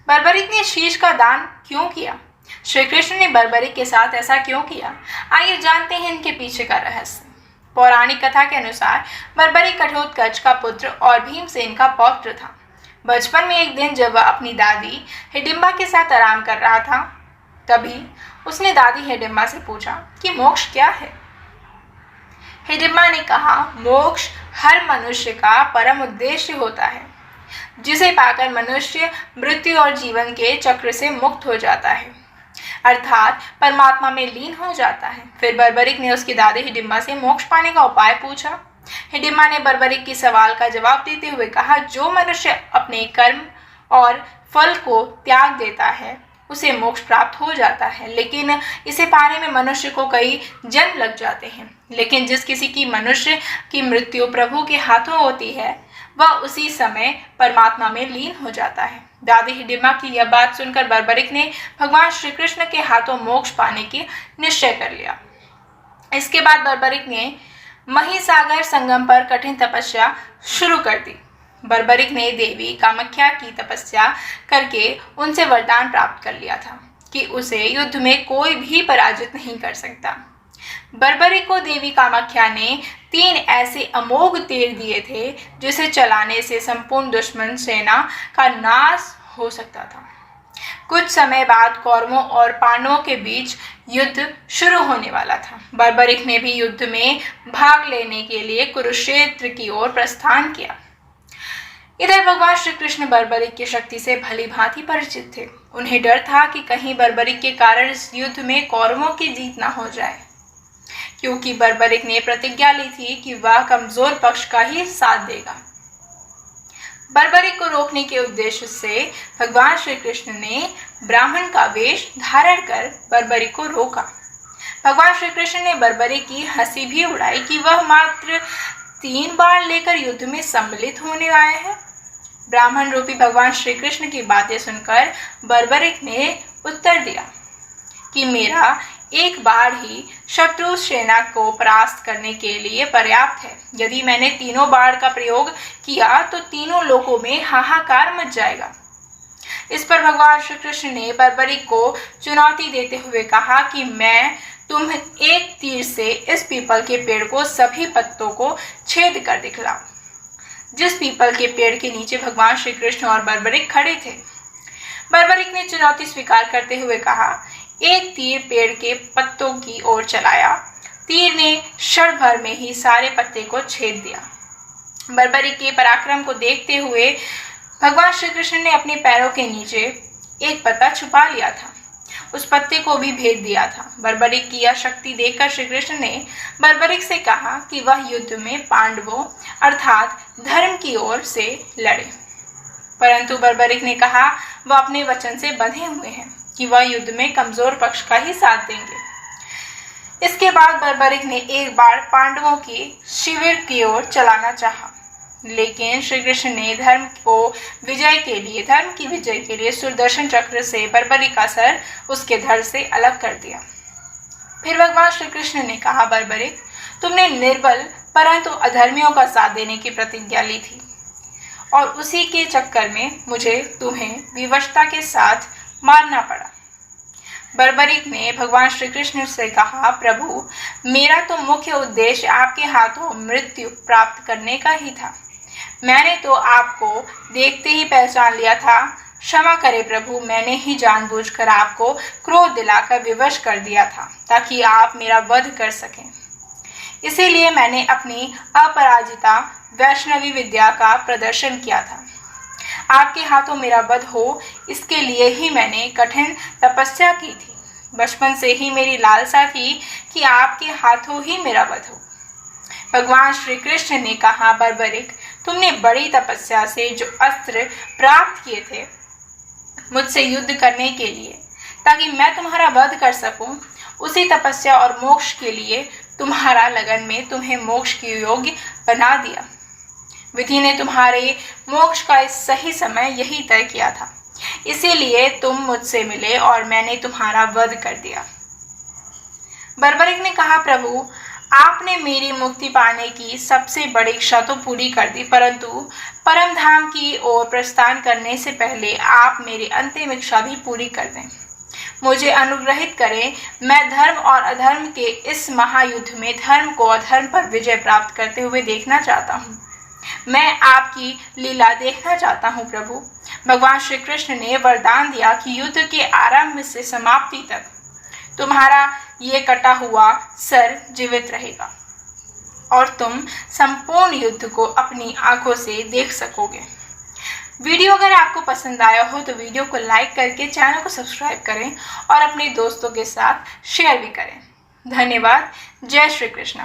बर्बरिक ने शीश का दान क्यों किया? श्री कृष्ण ने बर्बरिक के साथ ऐसा क्यों किया? आइए जानते हैं इनके पीछे का रहस्य। पौराणिक कथा के अनुसार बर्बरिक घटोत्कच का पुत्र और भीमसेन का पौत्र था। बचपन में एक दिन जब वह अपनी दादी हिडिंबा के साथ आराम कर रहा था, तभी उसने दादी हिडिंबा से पूछा कि मोक्ष क्या है। हिडिंबा ने कहा, मोक्ष हर मनुष्य का परम उद्देश्य होता है, जिसे पाकर मनुष्य मृत्यु और जीवन के चक्र से मुक्त हो जाता है, अर्थात परमात्मा में लीन हो जाता है। फिर बर्बरिक ने उसकी दादी हिडिंबा से मोक्ष पाने का उपाय पूछा। हिडिंबा ने बर्बरिक की सवाल का जवाब देते हुए कहा, जो मनुष्य अपने कर्म और फल को त्याग देता है उसे मोक्ष प्राप्त हो जाता है, लेकिन इसे पाने में मनुष्य को कई जन्म लग जाते हैं। लेकिन जिस किसी की मनुष्य की मृत्यु प्रभु के हाथों होती है, वह उसी समय परमात्मा में लीन हो जाता है। दादी हिडिंबा की यह बात सुनकर बर्बरिक ने भगवान श्री कृष्ण के हाथों मोक्ष पाने की निश्चय कर लिया। इसके बाद बर्बरिक ने महिसागर संगम पर कठिन तपस्या शुरू कर दी। बर्बरिक ने देवी कामाख्या की तपस्या करके उनसे वरदान प्राप्त कर लिया था कि उसे युद्ध में कोई भी पराजित नहीं कर सकता। बर्बरिक को देवी कामाख्या ने 3 ऐसे अमोघ तीर दिए थे जिसे चलाने से संपूर्ण दुश्मन सेना का नाश हो सकता था। कुछ समय बाद कौरवों और पांडवों के बीच युद्ध शुरू होने वाला था। बर्बरिक ने भी युद्ध में भाग लेने के लिए कुरुक्षेत्र की ओर प्रस्थान किया। इधर भगवान श्री कृष्ण बर्बरिक की शक्ति से भली भांति परिचित थे। उन्हें डर था कि कहीं बर्बरिक के कारण इस युद्ध में कौरवों की जीत न हो जाए, क्योंकि बर्बरिक ने प्रतिज्ञा ली थी कि वह कमजोर पक्ष का ही साथ देगा। बर्बरिक को रोकने के उद्देश्य से भगवान श्री कृष्ण ने ब्राह्मण का वेश धारण कर बर्बरिक को रोका। भगवान श्री कृष्ण ने बर्बरिक की हंसी भी उड़ाई कि वह मात्र 3 बाण लेकर युद्ध में सम्मिलित होने आए हैं। ब्राह्मण रूपी भगवान श्री कृष्ण की बातें सुनकर बर्बरिक ने उत्तर दिया कि मेरा एक बाण ही शत्रु सेना को परास्त करने के लिए पर्याप्त है। यदि मैंने 3 बाण का प्रयोग किया तो तीनों लोकों में हाहाकार मच जाएगा। इस पर भगवान श्री कृष्ण ने बर्बरिक को चुनौती देते हुए कहा कि मैं तुम एक तीर से इस पीपल के पेड़ को सभी पत्तों को छेद कर दिखलाऊं। जिस पीपल के पेड़ के नीचे भगवान श्री कृष्ण और बर्बरिक खड़े थे। बर्बरिक ने चुनौती स्वीकार करते हुए कहा, एक तीर पेड़ के पत्तों की ओर चलाया। तीर ने क्षण भर में ही सारे पत्ते को छेद दिया। बर्बरिक के पराक्रम को देखते हुए भगवान श्री कृष्ण ने अपने पैरों के नीचे एक पत्ता छुपा लिया था, उस पत्ते को भी भेद दिया था। बर्बरिक की यह शक्ति देखकर श्री कृष्ण ने बर्बरिक से कहा कि वह युद्ध में पांडवों अर्थात धर्म की ओर से लड़े, परंतु बर्बरिक ने कहा वह अपने वचन से बंधे हुए हैं कि वह युद्ध में कमजोर पक्ष का ही साथ देंगे। इसके बाद बर्बरिक ने एक बार पांडवों की शिविर की ओर चलाना चाहा, लेकिन श्री कृष्ण ने धर्म की विजय के लिए सुदर्शन चक्र से बर्बरिक का सर उसके धड़ से अलग कर दिया। फिर भगवान श्री कृष्ण ने कहा, बर्बरिक तुमने निर्बल परंतु अधर्मियों का साथ देने की प्रतिज्ञा ली थी और उसी के चक्कर में मुझे तुम्हें विवशता के साथ मारना पड़ा। बर्बरिक ने भगवान श्री कृष्ण से कहा, प्रभु मेरा तो मुख्य उद्देश्य आपके हाथों मृत्यु प्राप्त करने का ही था। मैंने तो आपको देखते ही पहचान लिया था। क्षमा करें प्रभु, मैंने ही जानबूझकर आपको क्रोध दिलाकर विवश कर दिया था ताकि आप मेरा वध कर सकें। इसीलिए मैंने अपनी अपराजिता वैष्णवी विद्या का प्रदर्शन किया था। आपके हाथों मेरा वध हो, इसके लिए ही मैंने कठिन तपस्या की थी। बचपन से ही मेरी लालसा थी कि आपके हाथों ही मेरा वध हो। भगवान श्री कृष्ण ने कहा, बर्बरिक तुमने बड़ी तपस्या से जो अस्त्र प्राप्त किए थे मुझसे युद्ध करने के लिए ताकि मैं तुम्हारा वध कर सकूं, उसी तपस्या और मोक्ष के लिए तुम्हारा लगन में तुम्हें मोक्ष के योग्य बना दिया। विधि ने तुम्हारे मोक्ष का सही समय यही तय किया था, इसीलिए तुम मुझसे मिले और मैंने तुम्हारा वध कर दिया। बर्बरिक ने कहा, प्रभु आपने मेरी मुक्ति पाने की सबसे बड़ी इच्छा तो पूरी कर दी, परंतु परम धाम की ओर प्रस्थान करने से पहले आप मेरी अंतिम इच्छा भी पूरी कर दें। मुझे अनुग्रहित करें। मैं धर्म और अधर्म के इस महायुद्ध में धर्म को अधर्म पर विजय प्राप्त करते हुए देखना चाहता हूँ। मैं आपकी लीला देखना चाहता हूँ प्रभु। भगवान श्री कृष्ण ने वरदान दिया कि युद्ध के आरंभ से समाप्ति तक तुम्हारा ये कटा हुआ सर जीवित रहेगा और तुम संपूर्ण युद्ध को अपनी आंखों से देख सकोगे। वीडियो अगर आपको पसंद आया हो तो वीडियो को लाइक करके चैनल को सब्सक्राइब करें और अपने दोस्तों के साथ शेयर भी करें। धन्यवाद। जय श्री कृष्ण।